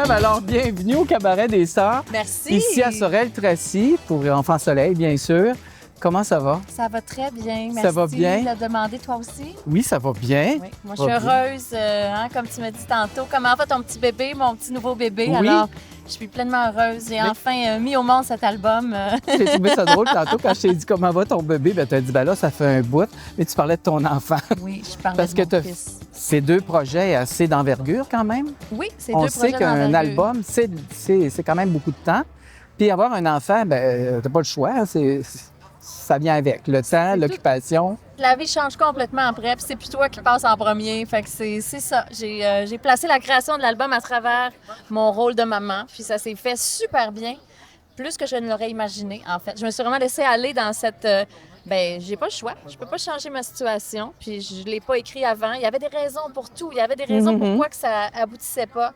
Geneviève, alors bienvenue au Cabaret des Sœurs. Merci. Ici à Sorel-Tracy, pour Enfants Soleil, bien sûr. Comment ça va? Ça va très bien. Merci Ça va bien? de le demander, toi aussi. Oui, ça va bien. Oui. Moi, je suis heureuse, comme tu m'as dit tantôt. Comment va ton petit bébé, mon petit nouveau bébé? Oui. Alors, je suis pleinement heureuse. J'ai enfin mis au monde cet album. J'ai trouvé ça drôle tantôt quand je t'ai dit comment va ton bébé. Ben, tu as dit, ben là, ça fait un bout. Mais tu parlais de ton enfant. Oui, je parlais Parce de que mon fils. ces deux projets assez d'envergure quand même. Oui, c'est On deux sait projets qu'un d'envergure. album, c'est quand même beaucoup de temps. Puis avoir un enfant, ben, t'as pas le choix. Ça vient avec le temps, l'occupation. La vie change complètement après, puis c'est plus toi qui passe en premier. Fait que c'est ça. J'ai placé la création de l'album à travers mon rôle de maman, puis ça s'est fait super bien, plus que je ne l'aurais imaginé, en fait. Je me suis vraiment laissée aller dans cette... j'ai pas le choix. Je peux pas changer ma situation, puis je l'ai pas écrit avant. Il y avait des raisons pour tout. Il y avait des raisons pourquoi que ça aboutissait pas.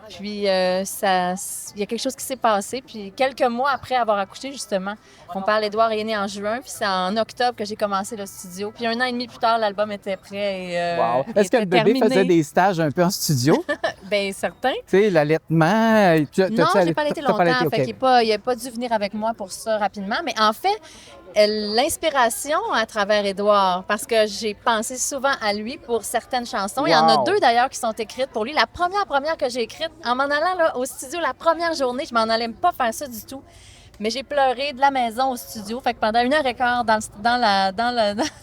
Puis il y a quelque chose qui s'est passé. Puis quelques mois après avoir accouché, justement, mon père Édouard est né en juin, puis c'est en octobre que j'ai commencé le studio. Puis 1 an et demi plus tard, l'album était prêt et Wow. Est-ce que le bébé faisait des stages un peu en studio? Bien, certain. Tu sais, l'allaitement. Non, j'ai pas allaité longtemps. Fait qu'il n'a pas dû venir avec moi pour ça rapidement. Mais en fait, l'inspiration à travers Édouard, parce que j'ai pensé souvent à lui pour certaines chansons. Wow. Il y en a 2 d'ailleurs qui sont écrites pour lui. La première que j'ai écrite, en m'en allant là, au studio la première journée, je m'en allais pas faire ça du tout. Mais j'ai pleuré de la maison au studio. Fait que pendant 1h15 dans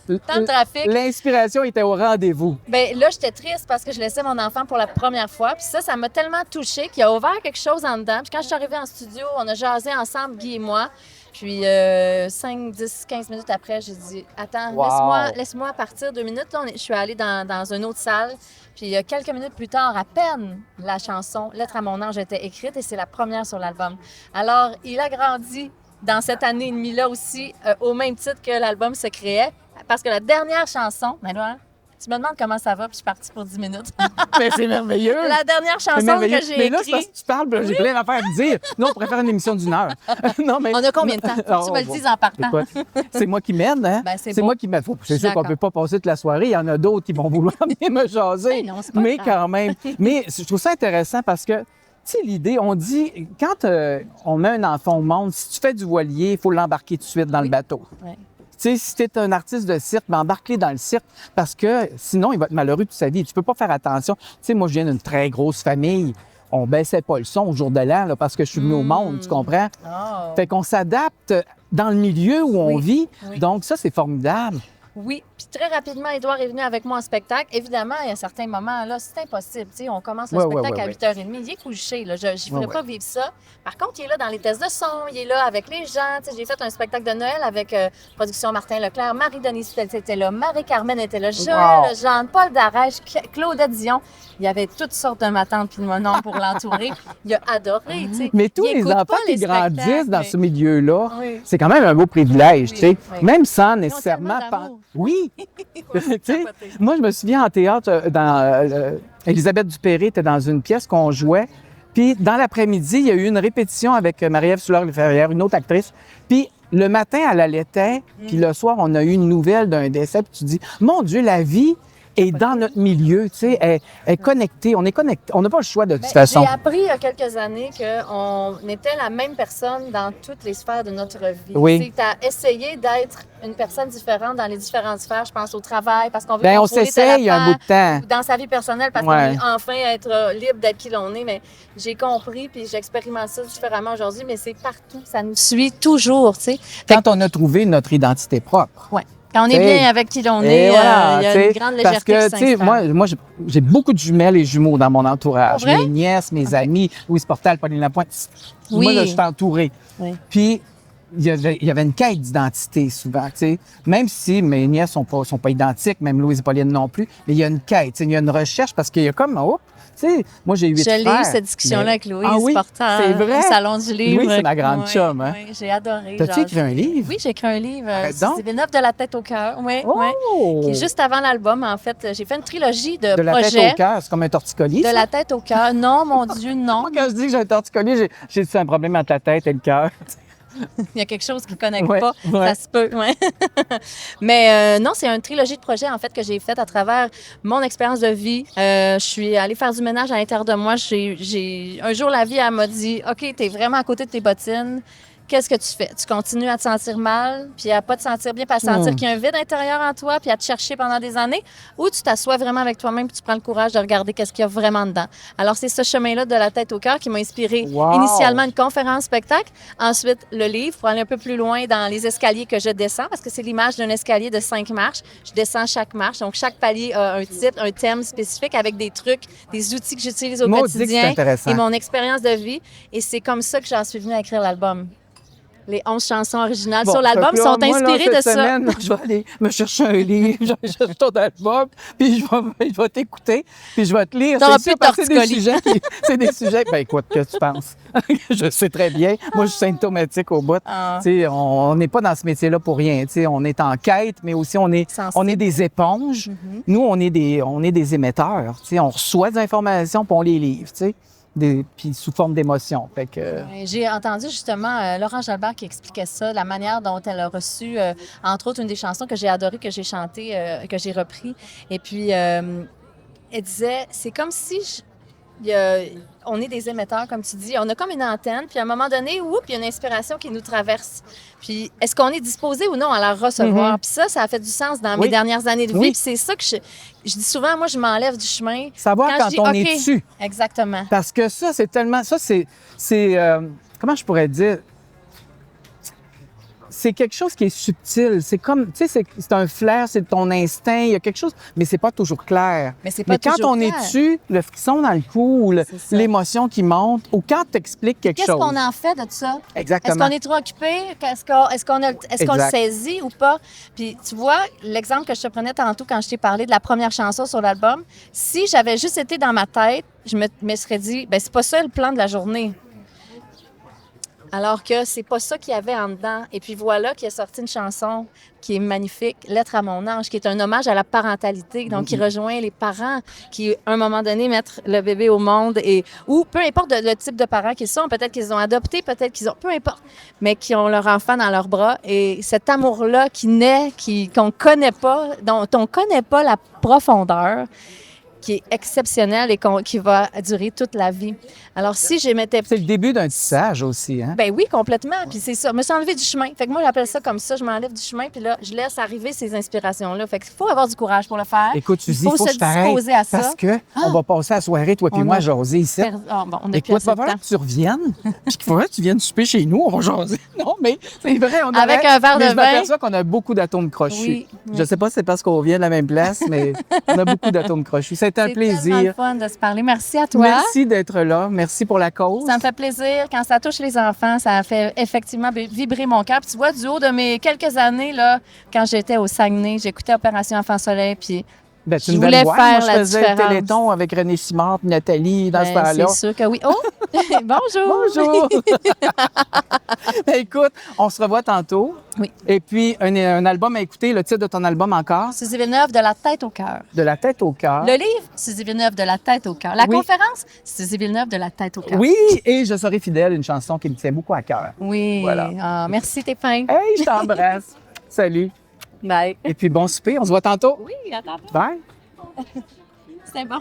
le trafic. L'inspiration était au rendez-vous. Bien, là, j'étais triste parce que je laissais mon enfant pour la première fois. Puis ça m'a tellement touchée qu'il a ouvert quelque chose en dedans. Puis quand je suis arrivée en studio, on a jasé ensemble, Guy et moi. Puis 5, 10, 15 minutes après, j'ai dit « Attends, Wow. laisse-moi partir 2 minutes. » Là, je suis allée dans une autre salle. Puis quelques minutes plus tard, à peine, la chanson « Lettre à mon ange » était écrite et c'est la première sur l'album. Alors, il a grandi dans cette année et demie-là aussi, au même titre que l'album se créait. Parce que la dernière chanson, Manuel, tu me demandes comment ça va, puis je suis partie pour 10 minutes. Mais c'est merveilleux! La dernière chanson que j'ai Mais là, c'est parce écrite... que tu parles, j'ai plein d'affaires à te dire. Non, on pourrait faire une émission d'1 heure. Non, mais... On a combien de temps? Faut que tu me le dises en partant. Écoute, c'est moi qui mène, hein? Ben, c'est c'est bon. moi qui mène. C'est sûr qu'on d'accord. peut pas passer toute la soirée. Il y en a d'autres qui vont vouloir venir me jaser. Ben non, c'est pas Mais grave. quand même. Mais je trouve ça intéressant parce que, tu sais, l'idée, on dit, quand on met un enfant au monde, si tu fais du voilier, il faut l'embarquer tout de suite dans le bateau. Ouais. Tu sais, si tu es un artiste de cirque, ben embarque-les dans le cirque parce que sinon, il va être malheureux toute sa vie. Tu peux pas faire attention. Tu sais, moi, je viens d'une très grosse famille. On baissait pas le son au jour de l'an là, parce que je suis venu au monde, tu comprends? Oh. Fait qu'on s'adapte dans le milieu où on Oui, vit. oui. Donc, ça, c'est formidable. Oui, puis très rapidement, Édouard est venu avec moi en spectacle. Évidemment, il y a certains moments, là, c'est impossible. Tu sais, on commence le Ouais, spectacle ouais, à ouais. 8h30. Il est couché, là. Je ne ferais Ouais, pas vivre ça. Par contre, il est là dans les tests de son, il est là avec les gens. Tu sais, j'ai fait un spectacle de Noël avec production Martin Leclerc, Marie-Denise Fidel était là, Marie-Carmen était là, Joël Wow. Jean, Paul Darèche, Claudette Dion. Il y avait toutes sortes de ma tante puis de mon oncle pour l'entourer. Il a adoré, tu sais. Mais tous Il les écoute enfants pas qui les grandissent spectacles, dans mais- ce milieu-là, Oui. c'est quand même un beau privilège, Oui, tu sais. oui. Même sans Ils ont nécessairement... tellement d'amour. Oui! Tu sais, capoté. moi, je me souviens en théâtre, Élisabeth Dupéré était dans une pièce qu'on jouait. Puis, dans l'après-midi, il y a eu une répétition avec Marie-Ève Soulard-Ferrière, une autre actrice. Puis, le matin, elle allaitait. Puis, le soir, on a eu une nouvelle d'un décès. Puis, tu dis, mon Dieu, la vie est dans notre milieu, tu sais, elle est connectée. On est connecté. On n'a pas le choix de toute façon. J'ai appris il y a quelques années qu'on était la même personne dans toutes les sphères de notre vie. Oui. C'est à essayer d'être une personne différente dans les différentes sphères. Je pense au travail, parce qu'on veut Ben, on contrôler s'essaye telle un bout de affaire, temps. dans sa vie personnelle, parce Ouais. qu'on veut enfin être libre d'être qui l'on est. Mais j'ai compris, puis j'expérimente ça différemment aujourd'hui, mais c'est partout. Ça nous suit toujours, tu sais. Quand on a trouvé notre identité propre. Ouais. Quand on est T'sais, bien avec qui l'on Et est, voilà, il y a tu sais, une grande parce légèreté que, qui tu sais, s'installe. moi, j'ai beaucoup de jumelles et jumeaux dans mon entourage. Pour vrai? Mes nièces, mes amis, Louise Portal, Pauline Lapointe. Oui. Moi, là, je suis entourée. Oui. Puis, il y avait une quête d'identité souvent, tu sais. Même si mes nièces sont pas identiques, même Louise et Pauline non plus, mais il y a une quête, tu sais, il y a une recherche parce qu'il y a comme, oh, tu sais, moi, j'ai 8 Je l'ai frères. eu, cette discussion-là, mais- avec Louise Ah oui? Portal, C'est vrai? au Salon du Livre. Oui, c'est ma grande chum, hein? Oui, j'ai adoré. T'as-tu genre. écrit un livre? Oui, j'ai écrit un livre. Arrête donc. C'est Villeneuve de la tête au cœur. Oui, Oh! oui. Qui est juste avant l'album, en fait. J'ai fait une trilogie de, De la projets. tête au cœur, c'est comme un torticolis, De ça? la tête au cœur. Non, mon Dieu, non. Moi, quand je dis que j'ai un torticolis, j'ai un problème entre la tête et le cœur. Il y a quelque chose qui ne connecte Ouais, pas. ouais. Ça se peut, ouais. Mais non, c'est une trilogie de projets, en fait, que j'ai faite à travers mon expérience de vie. Je suis allée faire du ménage à l'intérieur de moi. Un jour, la vie, elle m'a dit, OK, tu es vraiment à côté de tes bottines. Qu'est-ce que tu fais? Tu continues à te sentir mal, puis à pas te sentir bien, puis à sentir qu'il y a un vide intérieur en toi, puis à te chercher pendant des années, ou tu t'assois vraiment avec toi-même, puis tu prends le courage de regarder qu'est-ce qu'il y a vraiment dedans. Alors, c'est ce chemin-là de la tête au cœur qui m'a inspiré Wow! initialement une conférence spectacle, ensuite le livre pour aller un peu plus loin dans les escaliers que je descends, parce que c'est l'image d'un escalier de 5 marches. Je descends chaque marche, donc chaque palier a un titre, un thème spécifique avec des trucs, des outils que j'utilise au Maudit que c'est quotidien intéressant. et mon expérience de vie. Et c'est comme ça que j'en suis venue à écrire l'album. Les 11 chansons originales Bon, sur l'album fait que là, sont moi, là, inspirées de cette ça. semaine, là, je vais aller me chercher un livre, je vais chercher ton album, puis je vais t'écouter, puis je vais te lire. T'auras C'est plus de sûr, parce que c'est des torticolis. sujets c'est des sujets. Ben écoute, qu'est-ce que tu penses? Je sais très bien. Moi, je suis symptomatique au bout. Ah. Tu sais, on n'est pas dans ce métier-là pour rien. Tu sais, on est en quête, mais aussi on est des éponges. Nous, on est des émetteurs. Tu sais, on reçoit des informations, puis on les livre. Tu sais. Puis sous forme d'émotion. Fait que... Ouais, j'ai entendu justement Laurent Jalbert qui expliquait ça, la manière dont elle a reçu, entre autres, une des chansons que j'ai adorées, que j'ai chantées, que j'ai repris. Et puis, elle disait, c'est comme si on est des émetteurs, comme tu dis. On a comme une antenne, puis à un moment donné, il y a une inspiration qui nous traverse. Puis, est-ce qu'on est disposé ou non à la recevoir? Puis ça a fait du sens dans mes dernières années de vie. Oui. Puis c'est ça que je dis souvent, moi, je m'enlève du chemin. Savoir quand je dis, on OK, est dessus. Exactement. Parce que ça, c'est tellement... Ça, c'est comment je pourrais dire? C'est quelque chose qui est subtil. C'est comme, tu sais, c'est un flair, c'est ton instinct, il y a quelque chose, mais c'est pas toujours clair. Mais c'est pas quand toujours on est clair. dessus, le frisson dans le cou, ou C'est ça. l'émotion qui monte, ou quand tu expliques quelque Qu'est-ce chose. qu'on en fait de ça? Exactement. Est-ce qu'on est trop occupé? Est-ce qu'on le Exact. saisit ou pas? Puis tu vois, l'exemple que je te prenais tantôt quand je t'ai parlé de la première chanson sur l'album, si j'avais juste été dans ma tête, je me serais dit, ben c'est pas ça le plan de la journée. Alors que c'est pas ça qu'il y avait en dedans. Et puis voilà qu'il a sorti une chanson qui est magnifique, Lettre à mon ange, qui est un hommage à la parentalité, donc qui rejoint les parents qui, à un moment donné, mettent le bébé au monde ou peu importe le type de parents qu'ils sont, peut-être qu'ils ont adopté, peut-être qu'ils ont, peu importe, mais qui ont leur enfant dans leurs bras. Et cet amour-là qui naît, qu'on connaît pas, dont on connaît pas la profondeur, qui est exceptionnel et qui va durer toute la vie. Alors, si je m'étais... C'est le début d'un tissage aussi, hein? Ben oui, complètement. Puis c'est ça. Je me suis enlevée du chemin. Fait que moi, j'appelle ça comme ça. Je m'enlève du chemin, puis là, je laisse arriver ces inspirations-là. Fait qu'il faut avoir du courage pour le faire. Écoute, Suzy, il il faut que se je t'arrête disposer à ça. parce que on va passer la soirée, toi puis On moi, a jaser ici. Bon, on a plus Écoute, assez va de falloir temps. que tu reviennes, puis qu'il faudrait que tu viennes souper chez nous, on va jaser. Non, mais c'est vrai, on Avec aurait- un verre mais de je vin. m'aperçois qu'on a beaucoup d'atomes crochus. Oui, Je sais pas si c'est parce qu'on vient de la même place, mais on a beaucoup d'atomes crochus. C'était un C'est tellement le plaisir. fun de se parler. Merci à toi. Merci d'être là. Merci pour la cause. Ça me fait plaisir. Quand ça touche les enfants, ça fait effectivement vibrer mon cœur. Puis tu vois, du haut de mes quelques années, là, quand j'étais au Saguenay, j'écoutais Opération Enfant Soleil, puis Ben, c'est je une belle voulais voix. faire Moi, je la faisais le différence. Téléthon avec René Simard et Nathalie dans ce ben, temps-là. c'est sûr que oui. Oh! Bonjour! Bonjour! Ben, écoute, on se revoit tantôt. Oui. Et puis, un album à écouter, le titre de ton album encore, Suzy Villeneuve, de la tête au cœur. De la tête au cœur. Le livre, Suzy Villeneuve, de la tête au cœur. La Oui. conférence, Suzy Villeneuve, de la tête au cœur. Oui, et Je serai fidèle, une chanson qui me tient beaucoup à cœur. Oui. Voilà. Ah, merci, t'es fin. Hey, je t'embrasse. Salut. Bye. Et puis, bon souper. On se voit tantôt. Oui, attends. Bye. C'est bon.